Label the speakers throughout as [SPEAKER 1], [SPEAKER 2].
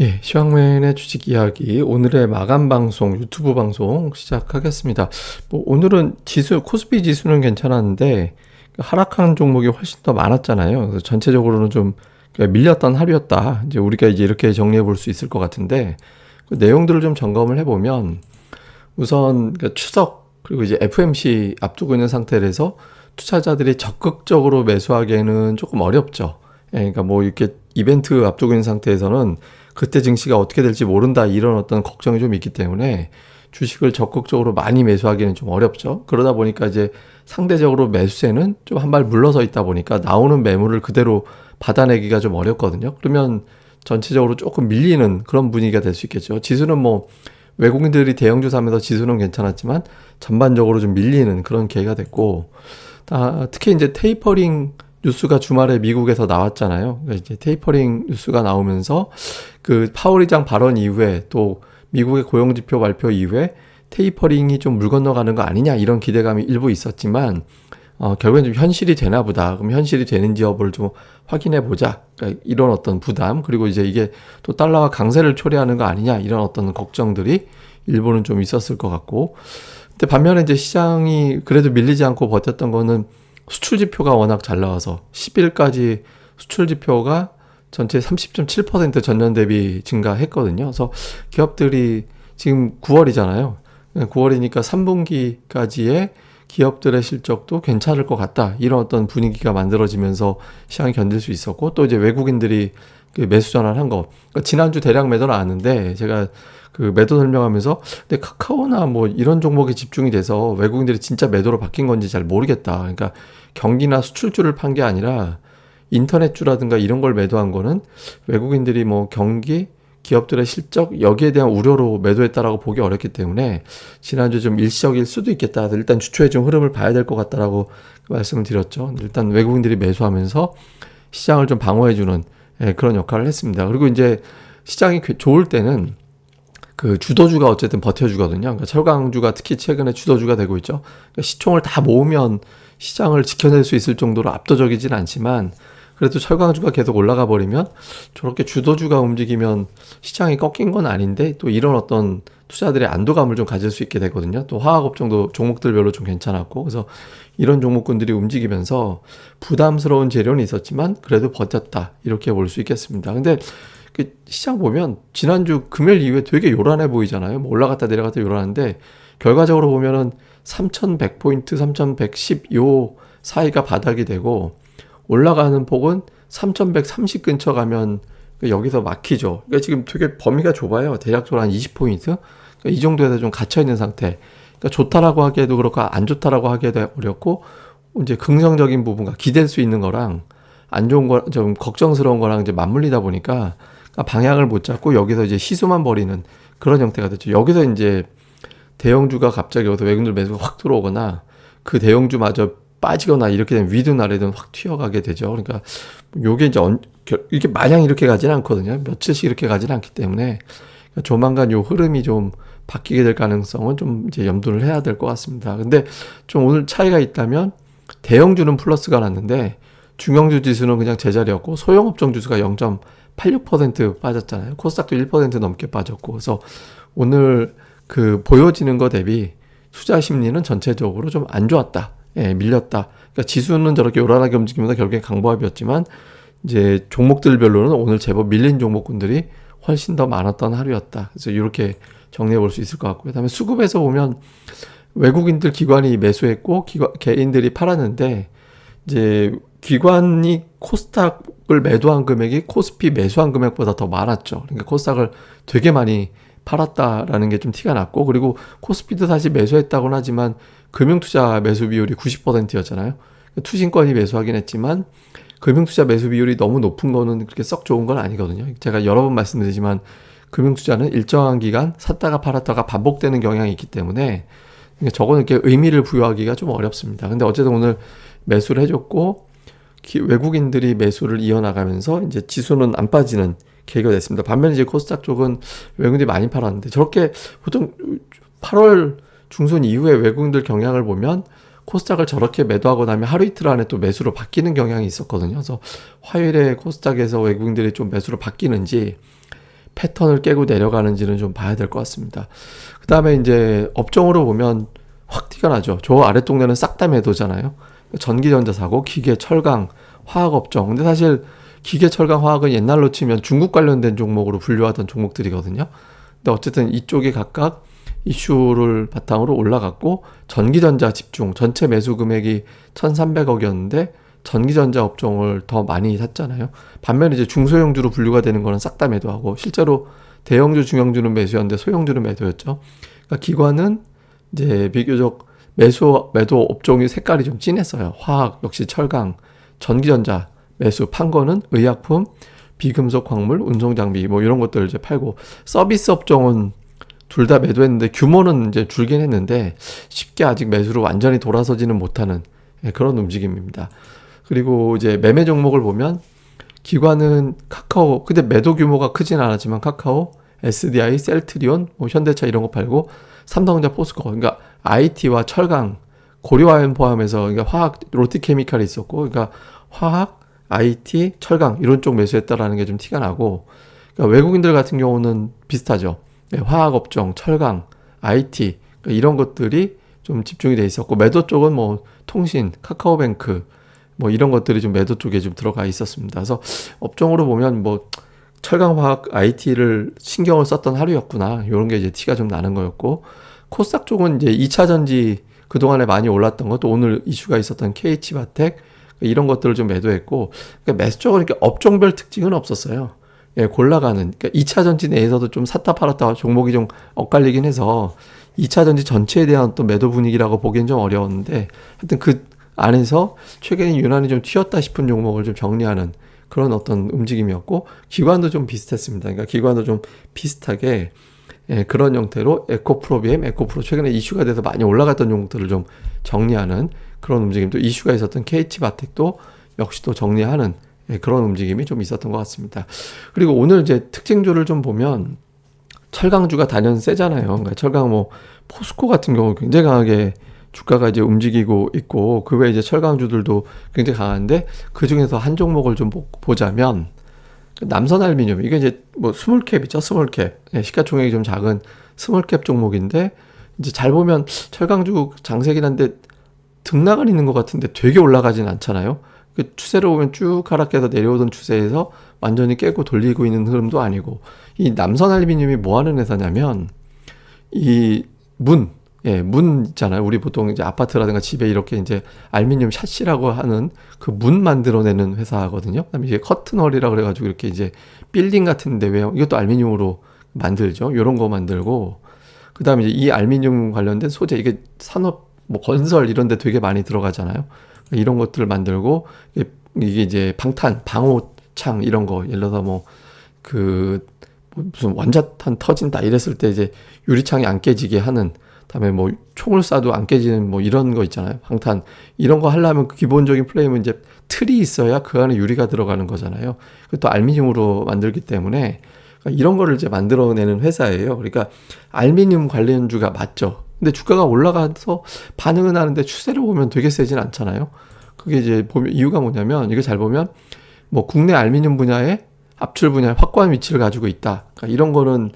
[SPEAKER 1] 예, 시황맨의 주식 이야기 오늘의 마감 방송 유튜브 방송 시작하겠습니다. 오늘은 코스피 지수는 괜찮았는데 하락하는 종목이 훨씬 더 많았잖아요. 그래서 전체적으로는 좀 밀렸던 하루였다. 우리가 이렇게 정리해 볼 수 있을 것 같은데 그 내용들을 좀 점검을 해보면 우선 추석 그리고 이제 FMC 앞두고 있는 상태에서 투자자들이 적극적으로 매수하기에는 조금 어렵죠. 예, 그러니까 이렇게 이벤트 앞두고 있는 상태에서는 그때 증시가 어떻게 될지 모른다 이런 어떤 걱정이 좀 있기 때문에 주식을 적극적으로 많이 매수하기는 좀 어렵죠. 그러다 보니까 이제 상대적으로 매수세는 좀 한 발 물러서 있다 보니까 나오는 매물을 그대로 받아내기가 좀 어렵거든요. 그러면 전체적으로 조금 밀리는 그런 분위기가 될 수 있겠죠. 지수는 외국인들이 대형주 사면서 지수는 괜찮았지만 전반적으로 좀 밀리는 그런 계기가 됐고, 특히 이제 테이퍼링 뉴스가 주말에 미국에서 나왔잖아요. 그러니까 이제 테이퍼링 뉴스가 나오면서 그 파월 의장 발언 이후에 또 미국의 고용지표 발표 이후에 테이퍼링이 좀 물 건너가는 거 아니냐 이런 기대감이 일부 있었지만 결국엔 좀 현실이 되나 보다. 그럼 현실이 되는지 여부를 좀 확인해 보자. 그러니까 이런 어떤 부담 그리고 이제 이게 또 달러와 강세를 초래하는 거 아니냐 이런 어떤 걱정들이 일부는 좀 있었을 것 같고. 근데 반면에 이제 시장이 그래도 밀리지 않고 버텼던 거는 수출 지표가 워낙 잘 나와서 10일까지 수출 지표가 전체 30.7% 전년 대비 증가했거든요. 그래서 기업들이 지금 9월이잖아요. 9월이니까 3분기까지의 기업들의 실적도 괜찮을 것 같다. 이런 어떤 분위기가 만들어지면서 시장이 견딜 수 있었고 또 이제 외국인들이 그 매수 전환한 거. 그러니까 지난주 대량 매도 나왔는데 제가 그 매도 설명하면서 근데 카카오나 이런 종목에 집중이 돼서 외국인들이 진짜 매도로 바뀐 건지 잘 모르겠다. 그러니까 경기나 수출주를 판 게 아니라 인터넷주라든가 이런 걸 매도한 거는 외국인들이 경기, 기업들의 실적 여기에 대한 우려로 매도했다라고 보기 어렵기 때문에 지난주 좀 일시적일 수도 있겠다. 일단 주초에 좀 흐름을 봐야 될 것 같다라고 말씀을 드렸죠. 일단 외국인들이 매수하면서 시장을 좀 방어해주는 그런 역할을 했습니다. 그리고 이제 시장이 좋을 때는 그 주도주가 어쨌든 버텨주거든요. 그러니까 철강주가 특히 최근에 주도주가 되고 있죠. 그러니까 시총을 다 모으면 시장을 지켜낼 수 있을 정도로 압도적이진 않지만 그래도 철강주가 계속 올라가 버리면 저렇게 주도주가 움직이면 시장이 꺾인 건 아닌데 또 이런 어떤 투자들의 안도감을 좀 가질 수 있게 되거든요. 또 화학업종도 종목들별로 좀 괜찮았고 그래서 이런 종목군들이 움직이면서 부담스러운 재료는 있었지만 그래도 버텼다 이렇게 볼 수 있겠습니다. 근데 시장 보면 지난주 금요일 이후에 되게 요란해 보이잖아요. 올라갔다 내려갔다 요란한데 결과적으로 보면은 3100포인트, 3110 요 사이가 바닥이 되고 올라가는 폭은 3130 근처 가면 여기서 막히죠. 그러니까 지금 되게 범위가 좁아요. 대략적으로 한 20포인트? 그러니까 이 정도에서 좀 갇혀있는 상태. 그러니까 좋다라고 하기에도 그렇고 안 좋다라고 하기에도 어렵고 이제 긍정적인 부분과 기댈 수 있는 거랑 안 좋은 거, 좀 걱정스러운 거랑 이제 맞물리다 보니까 방향을 못 잡고 여기서 이제 시소만 버리는 그런 형태가 됐죠. 여기서 이제 대형주가 갑자기 여기서 외국인들 매수가 확 들어오거나 그 대형주마저 빠지거나 이렇게 되면 위든 아래든 확 튀어가게 되죠. 그러니까 요게 이제 이렇게 마냥 이렇게 가지는 않거든요. 며칠씩 이렇게 가지는 않기 때문에 조만간 요 흐름이 좀 바뀌게 될 가능성은 좀 이제 염두를 해야 될 것 같습니다. 근데 좀 오늘 차이가 있다면 대형주는 플러스가 났는데 중형주 지수는 그냥 제자리였고 소형업종 지수가 0.86% 빠졌잖아요. 코스닥도 1% 넘게 빠졌고 그래서 오늘 그 보여지는 거 대비 투자 심리는 전체적으로 좀 안 좋았다. 예, 밀렸다. 그러니까 지수는 저렇게 요란하게 움직이면서 결국엔 강보합이었지만 이제 종목들별로는 오늘 제법 밀린 종목군들이 훨씬 더 많았던 하루였다. 그래서 이렇게 정리해 볼 수 있을 것 같고요. 그다음에 수급에서 보면 외국인들 기관이 매수했고 개인들이 팔았는데 이제 기관이 코스닥을 매도한 금액이 코스피 매수한 금액보다 더 많았죠. 그러니까 코스닥을 되게 많이 팔았다라는 게 좀 티가 났고 그리고 코스피도 사실 매수했다고는 하지만 금융투자 매수 비율이 90%였잖아요. 투신권이 매수하긴 했지만 금융투자 매수 비율이 너무 높은 거는 그렇게 썩 좋은 건 아니거든요. 제가 여러 번 말씀드리지만 금융투자는 일정한 기간 샀다가 팔았다가 반복되는 경향이 있기 때문에 저거는 이렇게 의미를 부여하기가 좀 어렵습니다. 근데 어쨌든 오늘 매수를 해줬고 외국인들이 매수를 이어나가면서 이제 지수는 안 빠지는 계기가 됐습니다. 반면에 이제 코스닥 쪽은 외국인들이 많이 팔았는데 저렇게 보통 8월 중순 이후에 외국인들 경향을 보면 코스닥을 저렇게 매도하고 나면 하루 이틀 안에 또 매수로 바뀌는 경향이 있었거든요. 그래서 화요일에 코스닥에서 외국인들이 좀 매수로 바뀌는지 패턴을 깨고 내려가는지는 좀 봐야 될 것 같습니다. 그 다음에 이제 업종으로 보면 확 티가 나죠. 저 아랫동네는 싹 다 매도잖아요. 전기전자 사고, 기계, 철강, 화학업종. 근데 사실 기계, 철강, 화학은 옛날로 치면 중국 관련된 종목으로 분류하던 종목들이거든요. 근데 어쨌든 이쪽이 각각 이슈를 바탕으로 올라갔고, 전기전자 집중, 전체 매수 금액이 1,300억이었는데 전기전자 업종을 더 많이 샀잖아요. 반면에 이제 중소형주로 분류가 되는 거는 싹 다 매도하고, 실제로 대형주, 중형주는 매수였는데 소형주는 매도였죠. 그러니까 기관은 이제 비교적 매도 업종이 색깔이 좀 진했어요. 화학, 역시 철강, 전기전자 매수, 판 거는 의약품, 비금속 광물, 운송장비 뭐 이런 것들을 이제 팔고, 서비스 업종은 둘 다 매도했는데 규모는 이제 줄긴 했는데 쉽게 아직 매수로 완전히 돌아서지는 못하는 그런 움직임입니다. 그리고 이제 매매 종목을 보면 기관은 카카오, 근데 매도 규모가 크진 않았지만 카카오, SDI, 셀트리온, 뭐 현대차 이런 거 팔고, 삼성전자, 포스코, 그러니까 IT와 철강, 고려아연 포함해서, 그러니까 화학, 롯데케미칼이 있었고, 그러니까 화학, IT, 철강 이런 쪽 매수했다라는 게 좀 티가 나고, 그러니까 외국인들 같은 경우는 비슷하죠. 네, 화학업종, 철강, IT 그러니까 이런 것들이 좀 집중이 돼 있었고, 매도 쪽은 뭐 통신, 카카오뱅크 뭐 이런 것들이 좀 매도 쪽에 좀 들어가 있었습니다. 그래서 업종으로 보면 뭐 철강화학 IT를 신경을 썼던 하루였구나, 이런 게 이제 티가 좀 나는 거였고, 코스닥 쪽은 이제 2차 전지 그동안에 많이 올랐던 것도, 오늘 이슈가 있었던 KH바텍 이런 것들을 좀 매도했고, 그러니까 매수 쪽은 이렇게 업종별 특징은 없었어요. 예, 골라가는, 그러니까 2차 전지 내에서도 좀 샀다 팔았다 종목이 좀 엇갈리긴 해서 2차 전지 전체에 대한 또 매도 분위기라고 보기엔 좀 어려웠는데, 하여튼 그 안에서 최근에 유난히 좀 튀었다 싶은 종목을 좀 정리하는 그런 어떤 움직임이었고, 기관도 좀 비슷했습니다. 그러니까 기관도 좀 비슷하게 그런 형태로 에코프로비엠, 에코프로 최근에 이슈가 돼서 많이 올라갔던 종목들을 좀 정리하는 그런 움직임, 또 이슈가 있었던 KH바텍도 역시 또 정리하는 그런 움직임이 좀 있었던 것 같습니다. 그리고 오늘 이제 특징주를 좀 보면 철강주가 단연 세잖아요. 그러니까 철강 뭐 포스코 같은 경우 굉장히 강하게 주가가 이제 움직이고 있고, 그 외에 이제 철강주들도 굉장히 강한데, 그 중에서 한 종목을 좀 보자면 남선알미늄, 이게 이제 뭐 스몰캡이죠. 스몰캡, 시가총액이 좀 작은 스몰캡 종목인데, 이제 잘 보면 철강주 장세긴 한데 등락은 있는 것 같은데 되게 올라가진 않잖아요. 그 추세로 보면 쭉 하락해서 내려오던 추세에서 완전히 깨고 돌리고 있는 흐름도 아니고, 이 남선알미늄이 뭐 하는 회사냐면 이 문 있잖아요. 우리 보통 이제 아파트라든가 집에 이렇게 이제 알미늄 샷시라고 하는 그 문 만들어내는 회사거든요. 그다음에 이제 커튼홀이라 그래가지고 이렇게 이제 빌딩 같은데 왜 이것도 알미늄으로 만들죠. 이런 거 만들고, 그다음에 이제 이 알미늄 관련된 소재, 이게 산업 뭐 건설 이런 데 되게 많이 들어가잖아요. 이런 것들을 만들고, 이게 이제 방탄, 방호창 이런 거, 예를 들어서 뭐 무슨 원자탄 터진다 이랬을 때 이제 유리창이 안 깨지게 하는, 다음에 뭐 총을 쏴도 안 깨지는 뭐 이런 거 있잖아요. 방탄 이런 거 하려면 그 기본적인 프레임은 이제 틀이 있어야 그 안에 유리가 들어가는 거잖아요. 그것도 알미늄으로 만들기 때문에 이런 거를 이제 만들어내는 회사예요. 그러니까 알미늄 관련주가 맞죠. 근데 주가가 올라가서 반응은 하는데 추세를 보면 되게 세진 않잖아요. 그게 이제 보면 이유가 뭐냐면, 이거 잘 보면 뭐 국내 알미늄 분야에 압출 분야에 확고한 위치를 가지고 있다. 그러니까 이런 거는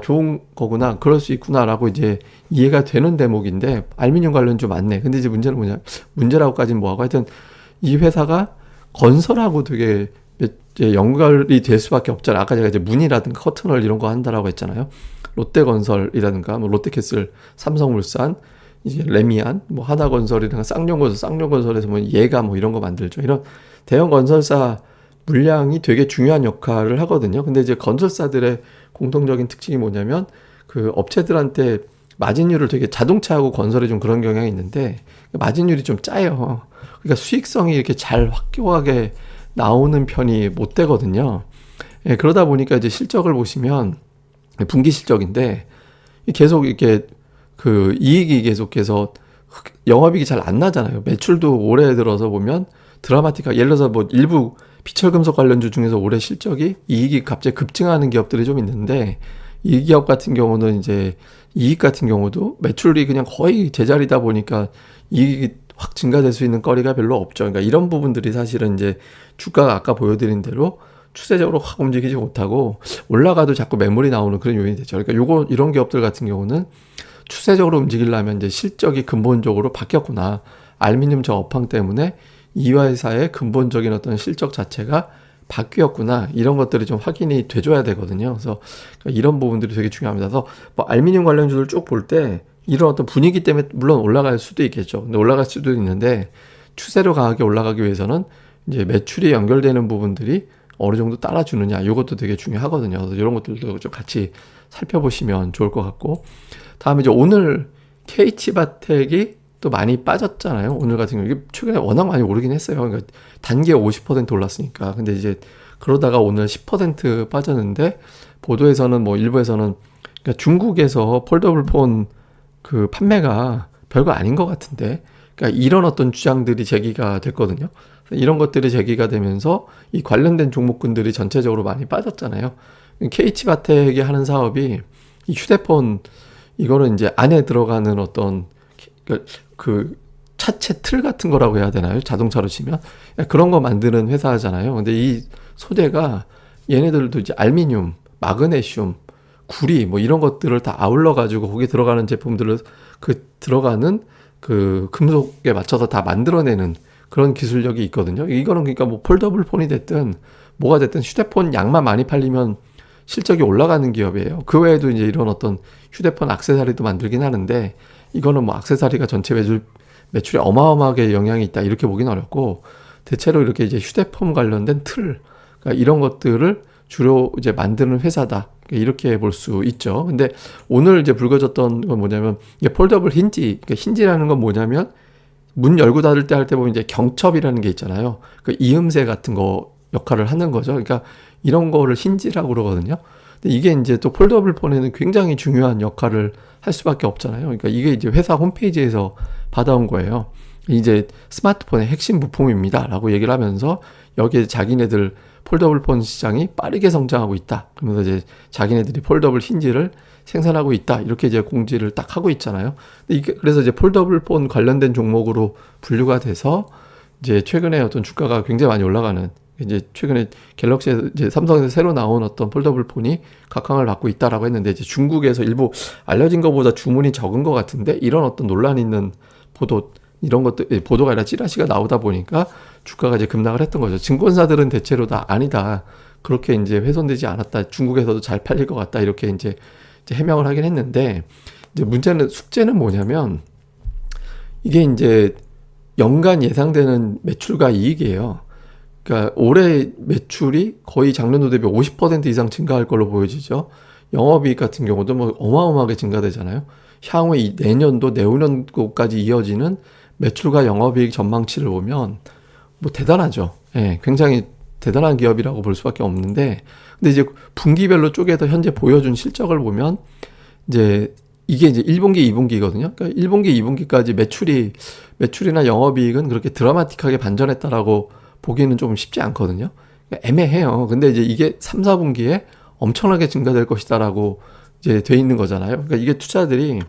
[SPEAKER 1] 좋은 거구나, 그럴 수 있구나라고 이제 이해가 되는 대목인데, 알미늄 관련주 많네. 근데 이제 문제는 뭐냐, 문제라고까지는 뭐하고, 하여튼 이 회사가 건설하고 되게 이제 연결이 될 수밖에 없잖아요. 아까 제가 이제 문이라든가 커튼홀 이런 거 한다라고 했잖아요. 롯데건설이라든가 뭐 롯데캐슬, 삼성물산, 이제 레미안, 뭐 하나건설이라든가 쌍용건설에서 뭐 얘가 뭐 이런 거 만들죠. 이런 대형 건설사 물량이 되게 중요한 역할을 하거든요. 근데 이제 건설사들의 공통적인 특징이 뭐냐면, 그 업체들한테 마진율을 되게, 자동차하고 건설에 좀 그런 경향이 있는데 마진율이 좀 짜요. 그러니까 수익성이 이렇게 잘 확고하게 나오는 편이 못 되거든요. 그러다 보니까 이제 실적을 보시면 분기 실적인데 계속 이렇게 그 이익이 계속해서 영업이익이 잘 안 나잖아요. 매출도 올해 들어서 보면 드라마틱하게, 예를 들어서 뭐 일부 비철금속 관련주 중에서 올해 실적이 이익이 갑자기 급증하는 기업들이 좀 있는데, 이 기업 같은 경우는 이제 이익 같은 경우도 매출이 그냥 거의 제자리다 보니까 이익이 확 증가될 수 있는 거리가 별로 없죠. 그러니까 이런 부분들이 사실은 이제 주가가 아까 보여드린 대로 추세적으로 확 움직이지 못하고 올라가도 자꾸 매물이 나오는 그런 요인이 되죠. 그러니까 이런 기업들 같은 경우는 추세적으로 움직이려면 이제 실적이 근본적으로 바뀌었구나. 알루미늄 저 업황 때문에 이 회사의 근본적인 어떤 실적 자체가 바뀌었구나. 이런 것들이 좀 확인이 돼줘야 되거든요. 그래서 이런 부분들이 되게 중요합니다. 그래서 뭐 알루미늄 관련주들 쭉 볼 때 이런 어떤 분위기 때문에 물론 올라갈 수도 있겠죠. 근데 올라갈 수도 있는데 추세로 강하게 올라가기 위해서는 이제 매출이 연결되는 부분들이 어느 정도 따라주느냐. 이것도 되게 중요하거든요. 그래서 이런 것들도 좀 같이 살펴보시면 좋을 것 같고. 다음에 이제 오늘 KT바텍이 또 많이 빠졌잖아요. 오늘 같은 경우 이게 최근에 워낙 많이 오르긴 했어요. 그러니까 단기에 50% 올랐으니까. 근데 이제 그러다가 오늘 10% 빠졌는데 보도에서는 뭐 일부에서는 그러니까 중국에서 폴더블 폰 그 판매가 별거 아닌 것 같은데, 그러니까 이런 어떤 주장들이 제기가 됐거든요. 이런 것들이 제기가 되면서 이 관련된 종목군들이 전체적으로 많이 빠졌잖아요. KT바텍이 하는 사업이 이 휴대폰 이거는 이제 안에 들어가는 어떤 그 차체 틀 같은 거라고 해야 되나요? 자동차로 치면 그런 거 만드는 회사잖아요. 근데 이 소재가 얘네들도 이제 알루미늄, 마그네슘, 구리 뭐 이런 것들을 다 아울러 가지고 거기 들어가는 제품들을 그 들어가는 그 금속에 맞춰서 다 만들어내는 그런 기술력이 있거든요. 이거는 그러니까 뭐 폴더블 폰이 됐든 뭐가 됐든 휴대폰 양만 많이 팔리면 실적이 올라가는 기업이에요. 그 외에도 이제 이런 어떤 휴대폰 액세서리도 만들긴 하는데 이거는 뭐 액세서리가 전체 매출에 어마어마하게 영향이 있다 이렇게 보긴 어렵고, 대체로 이렇게 이제 휴대폰 관련된 틀, 그러니까 이런 것들을 주로 이제 만드는 회사다. 이렇게 볼 수 있죠. 근데 오늘 이제 불거졌던 건 뭐냐면 이게 폴더블 힌지, 그러니까 힌지라는 건 뭐냐면 문 열고 닫을 때 할 때 보면 이제 경첩이라는 게 있잖아요. 그 이음새 같은 거 역할을 하는 거죠. 그러니까 이런 거를 힌지라고 그러거든요. 근데 이게 이제 또 폴더블 폰에는 굉장히 중요한 역할을 할 수밖에 없잖아요. 그러니까 이게 이제 회사 홈페이지에서 받아온 거예요. 이제 스마트폰의 핵심 부품입니다. 라고 얘기를 하면서 여기에 자기네들 폴더블 폰 시장이 빠르게 성장하고 있다. 그러면서 이제 자기네들이 폴더블 힌지를 생산하고 있다. 이렇게 이제 공지를 딱 하고 있잖아요. 근데 이게 그래서 이제 폴더블 폰 관련된 종목으로 분류가 돼서 이제 최근에 어떤 주가가 굉장히 많이 올라가는, 이제 최근에 갤럭시에서 이제 삼성에서 새로 나온 어떤 폴더블 폰이 각광을 받고 있다라고 했는데, 이제 중국에서 일부 알려진 것보다 주문이 적은 것 같은데 이런 어떤 논란 있는 보도, 이런 것들 보도가 아니라 찌라시가 나오다 보니까 주가가 이제 급락을 했던 거죠. 증권사들은 대체로 다 아니다, 그렇게 이제 훼손되지 않았다, 중국에서도 잘 팔릴 것 같다, 이렇게 이제 해명을 하긴 했는데, 이제 숙제는 뭐냐면 이게 이제 연간 예상되는 매출과 이익이에요. 그러니까 올해 매출이 거의 작년도 대비 50% 이상 증가할 걸로 보여지죠. 영업이익 같은 경우도 뭐 어마어마하게 증가되잖아요. 향후 내년도 내후년도까지 이어지는 매출과 영업이익 전망치를 보면 뭐 대단하죠. 예, 굉장히 대단한 기업이라고 볼 수밖에 없는데, 근데 이제 분기별로 쪼개서 현재 보여준 실적을 보면 이제 이게 이제 1분기, 2분기거든요. 그러니까 1분기, 2분기까지 매출이나 영업이익은 그렇게 드라마틱하게 반전했다라고 보기는 좀 쉽지 않거든요. 그러니까 애매해요. 근데 이제 이게 3, 4분기에 엄청나게 증가될 것이다라고 이제 돼 있는 거잖아요. 그러니까 이게 투자들이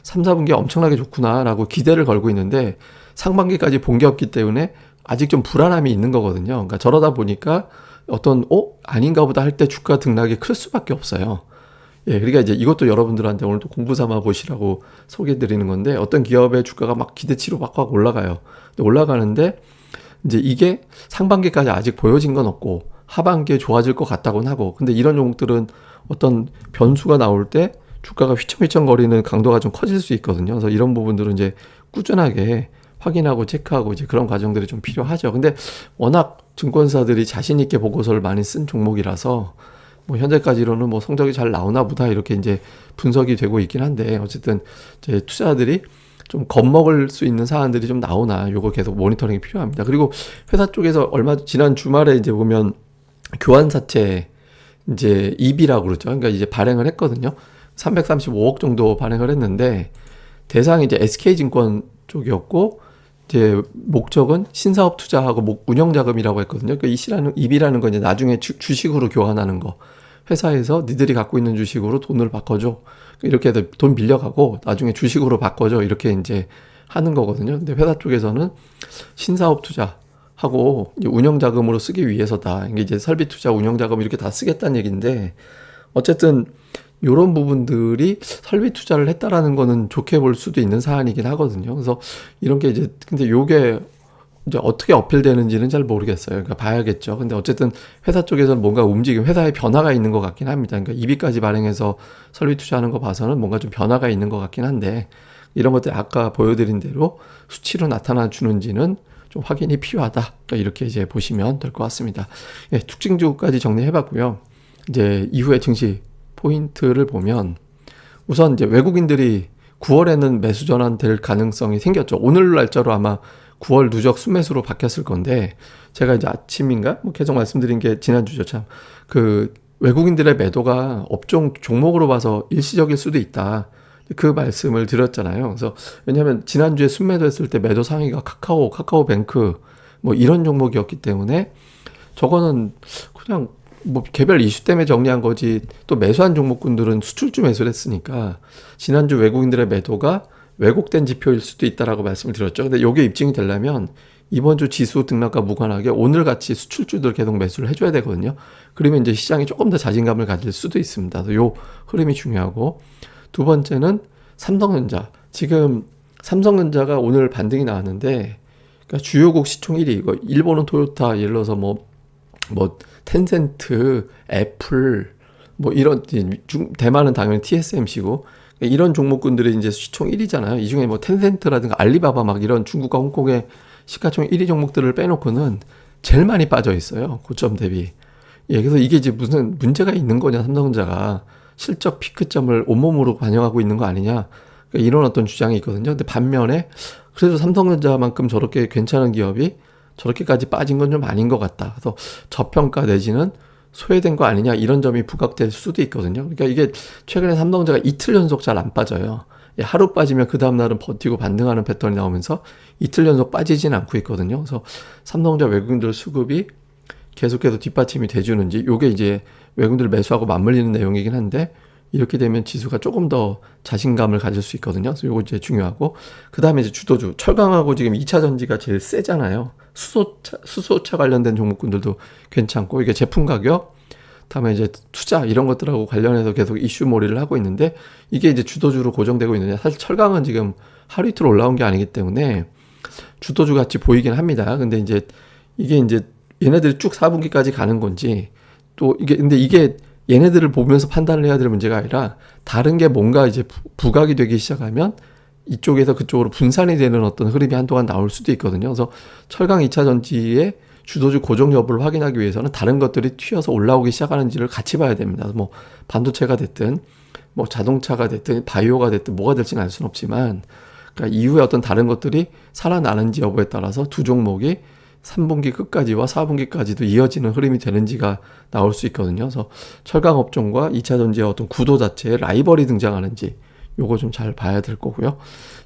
[SPEAKER 1] 3, 4분기에 엄청나게 좋구나라고 기대를 걸고 있는데 상반기까지 본 게 없기 때문에 아직 좀 불안함이 있는 거거든요. 그러니까 저러다 보니까 어떤 아닌가 보다 할 때 주가 등락이 클 수밖에 없어요. 예, 그러니까 이제 이것도 여러분들한테 오늘 또 공부 삼아 보시라고 소개해 드리는 건데, 어떤 기업의 주가가 막 기대치로 막 올라가요. 근데 올라가는데 이제 이게 상반기까지 아직 보여진 건 없고 하반기에 좋아질 것 같다고는 하고, 근데 이런 종목들은 어떤 변수가 나올 때 주가가 휘청휘청거리는 강도가 좀 커질 수 있거든요. 그래서 이런 부분들은 이제 꾸준하게 확인하고 체크하고 이제 그런 과정들이 좀 필요하죠. 근데 워낙 증권사들이 자신 있게 보고서를 많이 쓴 종목이라서 뭐 현재까지로는 뭐 성적이 잘 나오나 보다 이렇게 이제 분석이 되고 있긴 한데, 어쨌든 이제 투자들이 좀 겁먹을 수 있는 사안들이 좀 나오나 요거 계속 모니터링이 필요합니다. 그리고 회사 쪽에서 지난 주말에 이제 보면 교환사채 이제 EB라고 그러죠. 그러니까 이제 발행을 했거든요. 335억 정도 발행을 했는데 대상이 이제 SK증권 쪽이었고, 이제 목적은 신사업 투자하고 운영자금이라고 했거든요. 그러니까 EB라는 건 이제 나중에 주식으로 교환하는 거. 회사에서 니들이 갖고 있는 주식으로 돈을 바꿔줘. 이렇게 해서 돈 빌려가고 나중에 주식으로 바꿔줘. 이렇게 이제 하는 거거든요. 근데 회사 쪽에서는 신사업 투자 하고 이제 운영 자금으로 쓰기 위해서다. 이게 이제 설비 투자 운영 자금 이렇게 다 쓰겠다는 얘기인데 어쨌든 요런 부분들이 설비 투자를 했다라는 거는 좋게 볼 수도 있는 사안이긴 하거든요. 그래서 이런 게 이제 근데 요게 이제 어떻게 어필되는지는 잘 모르겠어요. 그러니까 봐야겠죠. 근데 어쨌든 회사 쪽에서는 뭔가 움직임, 회사의 변화가 있는 것 같긴 합니다. 그러니까 EB까지 발행해서 설비 투자하는 거 봐서는 뭔가 좀 변화가 있는 것 같긴 한데 이런 것들이 아까 보여드린 대로 수치로 나타나 주는지는 좀 확인이 필요하다. 그러니까 이렇게 이제 보시면 될 것 같습니다. 예, 특징주까지 정리해봤고요. 이제 이후에 증시 포인트를 보면 우선 이제 외국인들이 9월에는 매수 전환될 가능성이 생겼죠. 오늘 날짜로 아마 9월 누적 순매수로 바뀌었을 건데 제가 이제 아침인가 뭐 계속 말씀드린 게 지난주죠. 참 그 외국인들의 매도가 업종 종목으로 봐서 일시적일 수도 있다. 그 말씀을 드렸잖아요. 그래서 왜냐하면 지난주에 순매도했을 때 매도 상위가 카카오뱅크 뭐 이런 종목이었기 때문에 저거는 그냥 뭐 개별 이슈 때문에 정리한 거지 또 매수한 종목군들은 수출주 매수를 했으니까 지난주 외국인들의 매도가 왜곡된 지표일 수도 있다라고 말씀을 드렸죠. 근데 이게 입증이 되려면 이번 주 지수 등락과 무관하게 오늘 같이 수출주들 계속 매수를 해줘야 되거든요. 그러면 이제 시장이 조금 더 자신감을 가질 수도 있습니다. 요 흐름이 중요하고 두 번째는 삼성전자. 지금 삼성전자가 오늘 반등이 나왔는데 그러니까 주요국 시총 1위 이거 일본은 토요타 예를 들어서 뭐 텐센트, 애플 뭐 이런 대만은 당연히 TSMC고 이런 종목군들이 이제 시총 1위잖아요. 이 중에 뭐 텐센트라든가 알리바바 막 이런 중국과 홍콩의 시가총 1위 종목들을 빼놓고는 제일 많이 빠져 있어요. 고점 대비. 예, 그래서 이게 이제 무슨 문제가 있는 거냐, 삼성전자가. 실적 피크점을 온몸으로 반영하고 있는 거 아니냐. 그러니까 이런 어떤 주장이 있거든요. 근데 반면에 그래도 삼성전자만큼 저렇게 괜찮은 기업이 저렇게까지 빠진 건 좀 아닌 것 같다. 그래서 저평가 내지는 소외된 거 아니냐 이런 점이 부각될 수도 있거든요. 그러니까 이게 최근에 삼성전자가 이틀 연속 잘 안 빠져요. 하루 빠지면 그 다음날은 버티고 반등하는 패턴이 나오면서 이틀 연속 빠지진 않고 있거든요. 그래서 삼성전자 외국인들 수급이 계속해서 뒷받침이 돼주는지 요게 이제 외국인들 매수하고 맞물리는 내용이긴 한데 이렇게 되면 지수가 조금 더 자신감을 가질 수 있거든요. 그래서 요거 이제 중요하고 그 다음에 이제 주도주 철강하고 지금 2차 전지가 제일 세잖아요. 수소차 관련된 종목군들도 괜찮고 이게 제품 가격 다음에 이제 투자 이런 것들하고 관련해서 계속 이슈몰이를 하고 있는데 이게 이제 주도주로 고정되고 있는데 사실 철강은 지금 하루 이틀 올라온 게 아니기 때문에 주도주 같이 보이긴 합니다. 근데 이제 이게 이제 얘네들이 쭉 4분기까지 가는 건지 또 이게 근데 이게 얘네들을 보면서 판단을 해야 될 문제가 아니라 다른 게 뭔가 이제 부각이 되기 시작하면 이쪽에서 그쪽으로 분산이 되는 어떤 흐름이 한동안 나올 수도 있거든요. 그래서 철강 2차 전지의 주도주 고정 여부를 확인하기 위해서는 다른 것들이 튀어서 올라오기 시작하는지를 같이 봐야 됩니다. 뭐 반도체가 됐든 뭐 자동차가 됐든 바이오가 됐든 뭐가 될지는 알 수는 없지만 그러니까 이후에 어떤 다른 것들이 살아나는지 여부에 따라서 두 종목이 3분기 끝까지와 4분기까지도 이어지는 흐름이 되는지가 나올 수 있거든요. 그래서 철강 업종과 2차 전지의 어떤 구도 자체에 라이벌이 등장하는지 요거 좀 잘 봐야 될 거고요.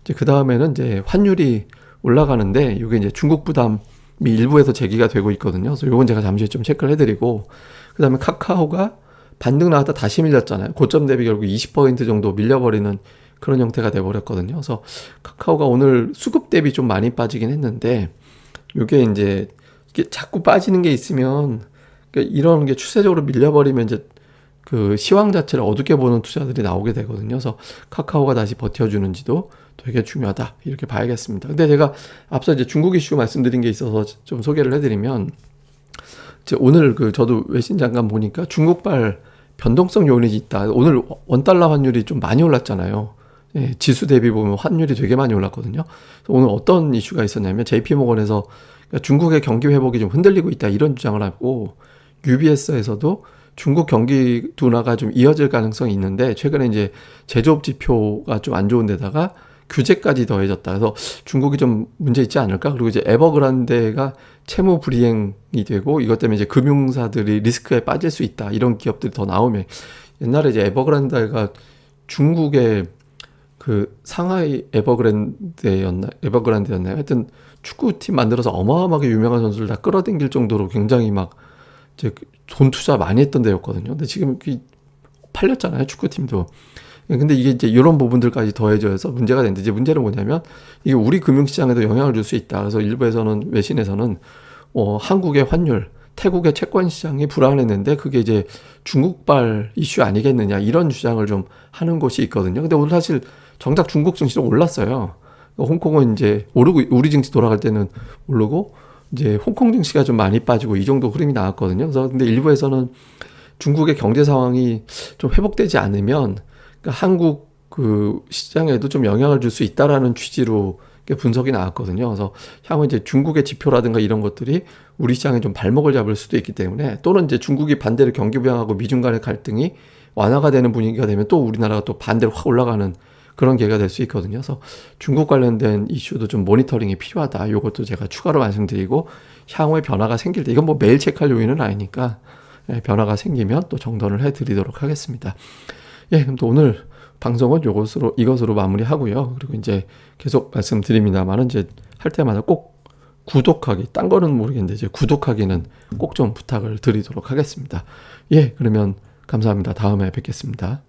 [SPEAKER 1] 이제 그 다음에는 이제 환율이 올라가는데 이게 이제 중국 부담이 일부에서 제기가 되고 있거든요. 그래서 요건 제가 잠시 좀 체크를 해드리고 그 다음에 카카오가 반등 나왔다 다시 밀렸잖아요. 고점 대비 결국 20% 정도 밀려버리는 그런 형태가 돼버렸거든요. 그래서 카카오가 오늘 수급 대비 좀 많이 빠지긴 했는데 요게 이제 이게 자꾸 빠지는 게 있으면 그러니까 이런 게 추세적으로 밀려버리면 이제 그 시황 자체를 어둡게 보는 투자들이 나오게 되거든요. 그래서 카카오가 다시 버텨주는지도 되게 중요하다 이렇게 봐야겠습니다. 근데 제가 앞서 이제 중국 이슈 말씀드린 게 있어서 좀 소개를 해드리면 이제 오늘 그 저도 외신 잠깐 보니까 중국발 변동성 요인이 있다. 오늘 원달러 환율이 좀 많이 올랐잖아요. 예, 지수 대비 보면 환율이 되게 많이 올랐거든요. 오늘 어떤 이슈가 있었냐면 JP모건에서 중국의 경기 회복이 좀 흔들리고 있다 이런 주장을 하고 UBS에서도 중국 경기 둔화가 좀 이어질 가능성이 있는데 최근에 이제 제조업 지표가 좀 안 좋은 데다가 규제까지 더해졌다. 그래서 중국이 좀 문제 있지 않을까? 그리고 이제 에버그란데가 채무 불이행이 되고 이것 때문에 이제 금융사들이 리스크에 빠질 수 있다. 이런 기업들이 더 나오면 옛날에 이제 에버그란데가 중국의 그 상하이 에버그란데였나요? 하여튼 축구팀 만들어서 어마어마하게 유명한 선수를 다 끌어당길 정도로 굉장히 막 이제 돈 투자 많이 했던 데였거든요. 근데 지금 팔렸잖아요, 축구팀도. 근데 이게 이제 이런 부분들까지 더해져서 문제가 되는데 이제 문제는 뭐냐면 이게 우리 금융시장에도 영향을 줄 수 있다. 그래서 일부에서는 외신에서는 한국의 환율, 태국의 채권 시장이 불안했는데 그게 이제 중국발 이슈 아니겠느냐 이런 주장을 좀 하는 곳이 있거든요. 근데 오늘 사실 정작 중국 증시도 올랐어요. 홍콩은 이제 오르고 우리 증시 돌아갈 때는 오르고 이제 홍콩 증시가 좀 많이 빠지고 이 정도 흐름이 나왔거든요. 그래서 근데 일부에서는 중국의 경제 상황이 좀 회복되지 않으면 그러니까 한국 그 시장에도 좀 영향을 줄 수 있다라는 취지로 분석이 나왔거든요. 그래서 향후 이제 중국의 지표라든가 이런 것들이 우리 시장에 좀 발목을 잡을 수도 있기 때문에 또는 이제 중국이 반대로 경기 부양하고 미중 간의 갈등이 완화가 되는 분위기가 되면 또 우리나라가 또 반대로 확 올라가는 그런 계기가 될 수 있거든요. 그래서 중국 관련된 이슈도 좀 모니터링이 필요하다. 이것도 제가 추가로 말씀드리고 향후에 변화가 생길 때 이건 뭐 매일 체크할 요인은 아니니까 변화가 생기면 또 정돈을 해드리도록 하겠습니다. 예, 그럼 또 오늘 방송은 이것으로 마무리하고요. 그리고 이제 계속 말씀드립니다만은 이제 할 때마다 꼭 구독하기, 딴 거는 모르겠는데 이제 구독하기는 꼭 좀 부탁을 드리도록 하겠습니다. 예, 그러면 감사합니다. 다음에 뵙겠습니다.